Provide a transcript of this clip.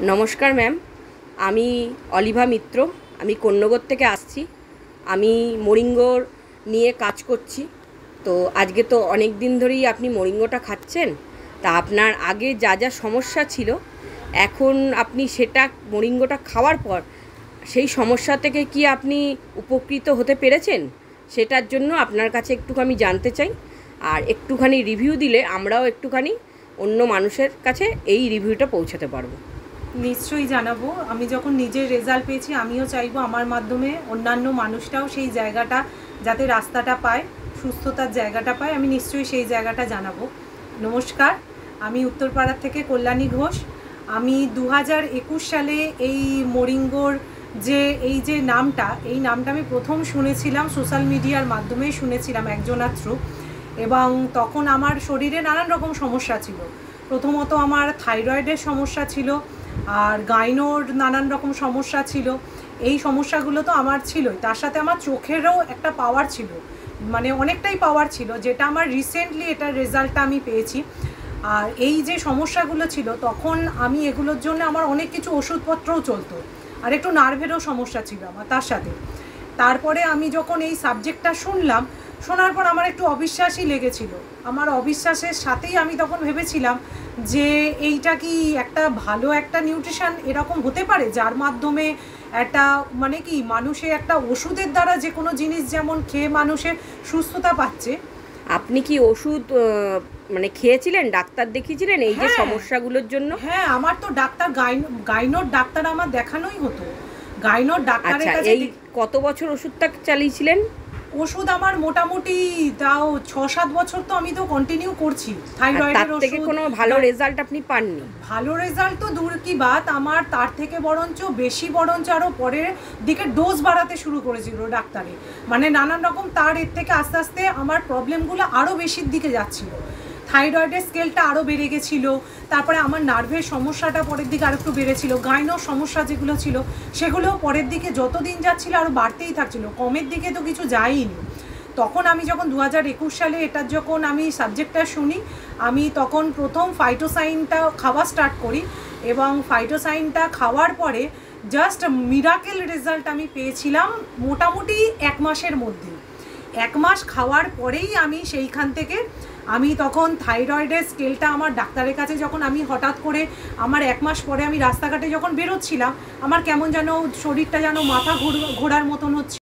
नमस्कार मैम, আমি অলিভা মিত্র। আমি কন্যগর থেকে আসছি। আমি মোরিঙ্গোর নিয়ে কাজ করছি। তো আজকে তো অনেক দিন ধরেই আপনি মোরিঙ্গোটা খাচ্ছেন। তা আপনার আগে যা যা সমস্যা ছিল, এখন আপনি সেটা মোরিঙ্গোটা খাওয়ার পর সেই সমস্যা থেকে কি আপনি উপকৃত হতে পেরেছেন? সেটার জন্য আপনার কাছে একটুখানি আমি জানতে চাই। আর একটুখানি রিভিউ দিলে আমরাও একটুখানি অন্য মানুষের কাছে এই রিভিউটা পৌঁছাতে পারবো। নিশ্চয়ই জানাবো। আমি যখন নিজের রেজাল্ট পেয়েছি, আমিও চাইবো আমার মাধ্যমে অন্যান্য মানুষটাও সেই জায়গাটা যাতে রাস্তাটা পায়, সুস্থতার জায়গাটা পায়, আমি নিশ্চয়ই সেই জায়গাটা জানাবো। নমস্কার, আমি উত্তরপাড়ার থেকে কল্যাণী ঘোষ। আমি 2021 সালে এই মোরিঙ্গোর যে নামটা আমি প্রথম শুনেছিলাম সোশ্যাল মিডিয়ার মাধ্যমেই শুনেছিলাম একজনের থ্রু। এবং তখন আমার শরীরে নানান রকম সমস্যা ছিল। প্রথমত আমার থাইরয়েডের সমস্যা ছিল, আর গাইনোর নানান রকম সমস্যা ছিল। এই সমস্যাগুলো তো আমার ছিলই, তার সাথে আমার চোখেরও একটা পাওয়ার ছিল, মানে অনেকটাই পাওয়ার ছিল, যেটা আমার রিসেন্টলি এটার রেজাল্টটা আমি পেয়েছি। আর এই যে সমস্যাগুলো ছিল তখন আমি এগুলোর জন্য আমার অনেক কিছু ওষুধপত্রও চলতো, আর একটু নার্ভেরও সমস্যা ছিল আমার তার সাথে। তারপরে আমি যখন এই সাবজেক্টটা শোনার পর আমার একটু অবিশ্বাসই লেগেছিল। আমার অবিশ্বাসের সাথেই আমি তখন ভেবেছিলাম যে এইটা কি একটা ভালো একটা নিউট্রিশন এরকম হতে পারে, যার মাধ্যমে একটা মানে কি মানুষের একটা ওষুধের দ্বারা যে কোনো জিনিস যেমন খেয়ে মানুষের সুস্থতা পাচ্ছে। আপনি কি ওষুধ মানে খেয়েছিলেন, ডাক্তার দেখিয়েছিলেন এই যে সমস্যাগুলোর জন্য? হ্যাঁ, আমার তো ডাক্তার গাইনোর ডাক্তার আমার দেখানোই হতো। গাইনোর ডাক্তারের কাছে। এই কত বছর ওষুধটা চালিয়েছিলেন? ওষুধ আমার মোটামুটি তাও 6-7 বছর তো আমি তো কন্টিনিউ করছি থাইরয়েডের ওষুধ। থেকে কোনো ভালো রেজাল্ট আপনি পাননি? ভালো রেজাল্ট তো দূর কি বাত, আমার তার থেকে বরঞ্চ আরও পরের দিকে ডোজ বাড়াতে শুরু করেছিল ডাক্তারে। মানে নানান রকম তার এর থেকে আস্তে আস্তে আমার প্রবলেমগুলো আরও বেশির দিকে যাচ্ছিল। থাইরয়েডের স্কেলটা আরও বেড়ে গেছিলো, তারপরে আমার নার্ভের সমস্যাটা পরের দিকে আরেকটু বেড়েছিল, গাইনোর সমস্যা যেগুলো ছিল সেগুলোও পরের দিকে যত দিন যাচ্ছিলো আরও বাড়তেই থাকছিল, কমের দিকে তো কিছু যায়ইনি। তখন আমি যখন 2021 সালে এটার যখন আমি সাবজেক্টটা শুনি, আমি তখন প্রথম ফাইটোসাইনটা খাওয়া স্টার্ট করি, এবং ফাইটোসাইনটা খাওয়ার পরে জাস্ট মিরাকেল রেজাল্ট আমি পেয়েছিলাম মোটামুটি 1 মাসের মধ্যে। 1 মাস খাওয়ার পরেই আমি সেইখান থেকে আমি তখন থাইরয়েডের স্কেলটা আমার ডাক্তারের কাছে যখন আমি হঠাৎ করে আমার 1 মাস পরে আমি রাস্তাঘাটে যখন বেরোচ্ছিলাম, আমার কেমন যেন শরীরটা যেন মাথা ঘোরার মতন হচ্ছে।